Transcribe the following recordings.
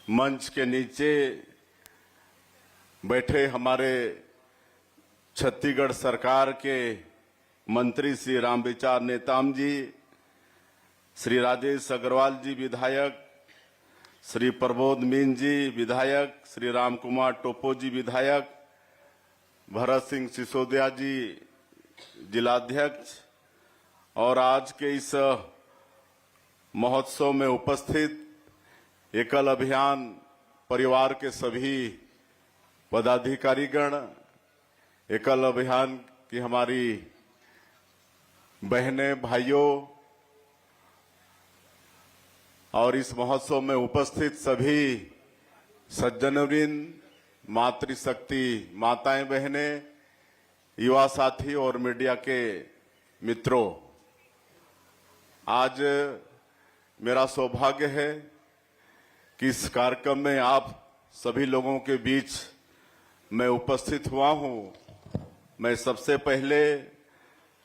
मंच के नीचे बैठे हमारे छत्तीसगढ़ सरकार के मंत्री श्री रामविचार नेताम जी, श्री राजेश अग्रवाल जी विधायक, श्री प्रबोध मीन जी विधायक, श्री राम कुमार टोपो जी विधायक, भरत सिंह सिसोदिया जी जिलाध्यक्ष और आज के इस महोत्सव में उपस्थित एकल अभियान परिवार के सभी पदाधिकारीगण, एकल अभियान की हमारी बहनें भाइयों और इस महोत्सव में उपस्थित सभी सज्जनवृंद, मातृशक्ति माताएं बहनें, युवा साथी और मीडिया के मित्रों, आज मेरा सौभाग्य है कि इस कार्यक्रम में आप सभी लोगों के बीच मैं उपस्थित हुआ हूं। मैं सबसे पहले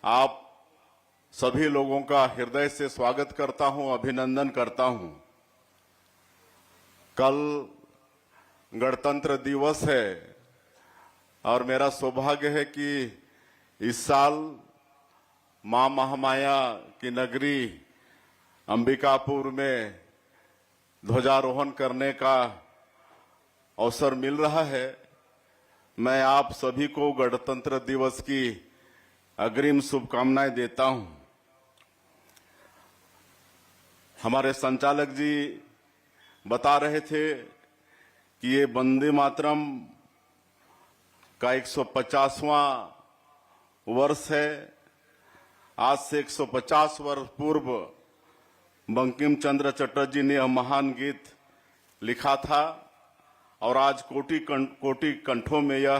आप सभी लोगों का हृदय से स्वागत करता हूं, अभिनंदन करता हूं। कल गणतंत्र दिवस है और मेरा सौभाग्य है कि इस साल मां महामाया की नगरी अंबिकापुर में ध्वजारोहण करने का अवसर मिल रहा है। मैं आप सभी को गणतंत्र दिवस की अग्रिम शुभकामनाएं देता हूं। हमारे संचालक जी बता रहे थे कि ये वंदे मातरम का 150वां वर्ष है। आज से 150 वर्ष पूर्व बंकिम चंद्र चटर्जी ने यह महान गीत लिखा था और आज कोटि कंठों में यह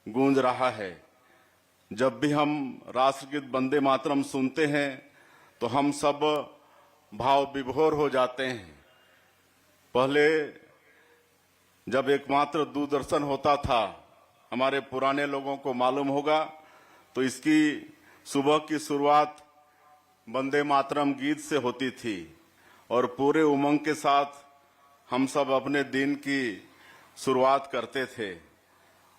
गूंज रहा है। जब भी हम राष्ट्रगीत वंदे मातरम सुनते हैं तो हम सब भाव विभोर हो जाते हैं। पहले जब एकमात्र दूरदर्शन होता था, हमारे पुराने लोगों को मालूम होगा, तो इसकी सुबह की शुरुआत वंदे मातरम गीत से होती थी और पूरे उमंग के साथ हम सब अपने दिन की शुरुआत करते थे।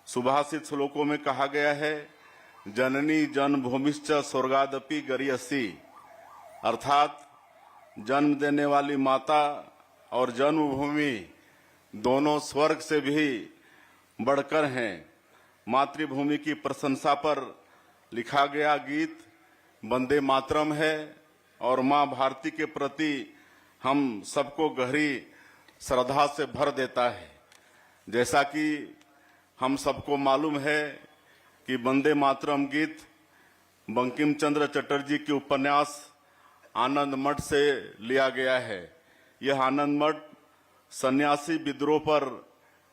सुभाषित श्लोकों में कहा गया है, जननी जन्मभूमिश्च स्वर्गादपि गरियसी, अर्थात जन्म देने वाली माता और जन्मभूमि दोनों स्वर्ग से भी बढ़कर हैं। मातृभूमि की प्रशंसा पर लिखा गया गीत वंदे मातरम है और मां भारती के प्रति हम सबको गहरी श्रद्धा से भर देता है। जैसा कि हम सबको मालूम है कि वंदे मातरम गीत बंकिम चंद्र चटर्जी के उपन्यास आनंद मठ से लिया गया है। यह आनंद मठ सन्यासी विद्रोह पर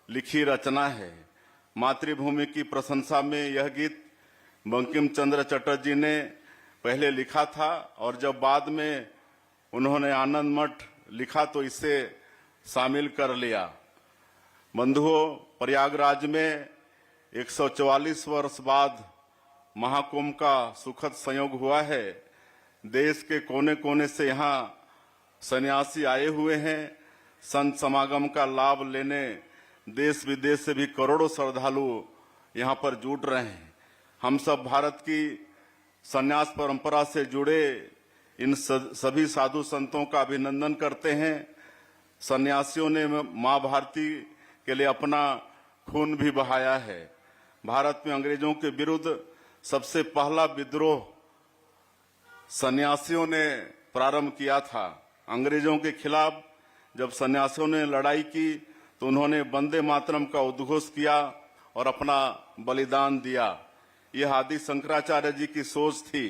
लिखी रचना है। मातृभूमि की प्रशंसा में यह गीत बंकिम चंद्र चटर्जी ने पहले लिखा था और जब बाद में उन्होंने आनंद मठ लिखा तो इसे शामिल कर लिया। बंधुओं, प्रयागराज में 144 वर्ष बाद महाकुंभ का सुखद संयोग हुआ है। देश के कोने कोने से यहाँ सन्यासी आए हुए हैं। संत समागम का लाभ लेने देश विदेश से भी करोड़ों श्रद्धालु यहाँ पर जुट रहे हैं। हम सब भारत की संन्यास परंपरा से जुड़े इन सभी साधु संतों का अभिनंदन करते हैं। सन्यासियों ने मां भारती के लिए अपना खून भी बहाया है। भारत में अंग्रेजों के विरुद्ध सबसे पहला विद्रोह सन्यासियों ने प्रारंभ किया था। अंग्रेजों के खिलाफ जब सन्यासियों ने लड़ाई की तो उन्होंने वंदे मातरम का उद्घोष किया और अपना बलिदान दिया। यह आदि शंकराचार्य जी की सोच थी।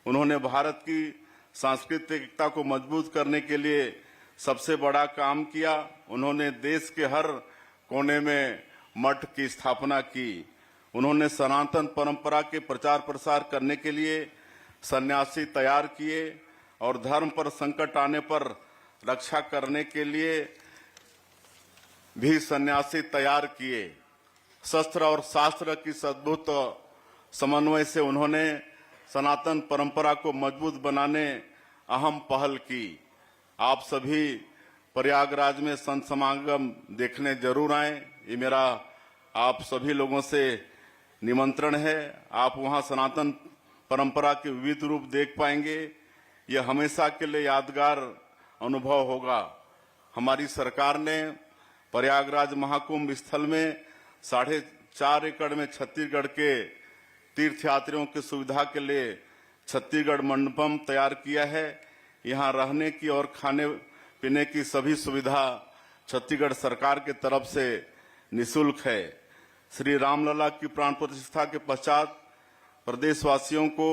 उन्होंने भारत की सांस्कृतिक एकता को मजबूत करने के लिए सबसे बड़ा काम किया। उन्होंने देश के हर कोने में मठ की स्थापना की। उन्होंने सनातन परंपरा के प्रचार प्रसार करने के लिए सन्यासी तैयार किए और धर्म पर संकट आने पर रक्षा करने के लिए भी सन्यासी तैयार किए। शस्त्र और शास्त्र की सद्भुत समन्वय से उन्होंने सनातन परंपरा को मजबूत बनाने अहम पहल की। आप सभी प्रयागराज में संत समागम देखने जरूर आए। ये मेरा आप सभी लोगों से निमंत्रण है। आप वहां सनातन परंपरा के विविध रूप देख पाएंगे। यह हमेशा के लिए यादगार अनुभव होगा। हमारी सरकार ने प्रयागराज महाकुंभ स्थल में 4.5 एकड़ में छत्तीसगढ़ के तीर्थयात्रियों की सुविधा के लिए छत्तीसगढ़ मंडपम तैयार किया है। यहाँ रहने की और खाने पीने की सभी सुविधा छत्तीसगढ़ सरकार के तरफ से निःशुल्क है। श्री रामलला की प्राण प्रतिष्ठा के पश्चात प्रदेशवासियों को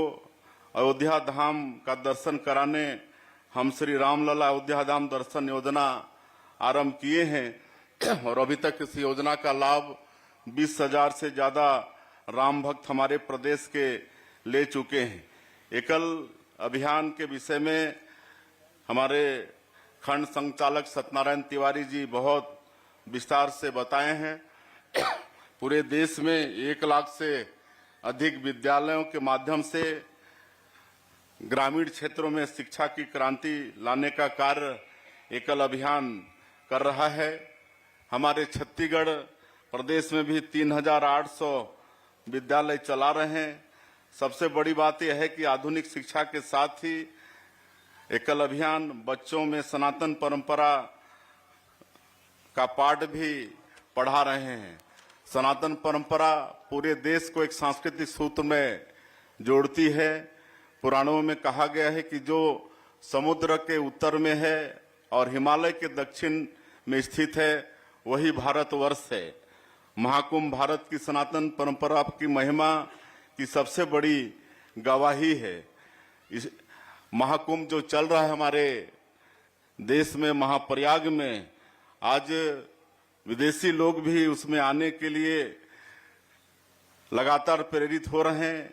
अयोध्या धाम का दर्शन कराने हम श्री रामलला अयोध्या धाम दर्शन योजना आरंभ किए हैं और अभी तक इस योजना का लाभ 20,000 से ज्यादा राम भक्त हमारे प्रदेश के ले चुके हैं। एकल अभियान के विषय में हमारे खंड संचालक सत्यनारायण तिवारी जी बहुत विस्तार से बताए हैं। पूरे देश में 1 लाख से अधिक विद्यालयों के माध्यम से ग्रामीण क्षेत्रों में शिक्षा की क्रांति लाने का कार्य एकल अभियान कर रहा है। हमारे छत्तीसगढ़ प्रदेश में भी 3,800 विद्यालय चला रहे हैं। सबसे बड़ी बात यह है कि आधुनिक शिक्षा के साथ ही एकल अभियान बच्चों में सनातन परंपरा का पाठ भी पढ़ा रहे हैं। सनातन परंपरा पूरे देश को एक सांस्कृतिक सूत्र में जोड़ती है। पुराणों में कहा गया है कि जो समुद्र के उत्तर में है और हिमालय के दक्षिण में स्थित है वही भारतवर्ष है। महाकुंभ भारत की सनातन परंपरा की महिमा की सबसे बड़ी गवाही है। इस महाकुंभ जो चल रहा है हमारे देश में महाप्रयाग में, आज विदेशी लोग भी उसमें आने के लिए लगातार प्रेरित हो रहे हैं।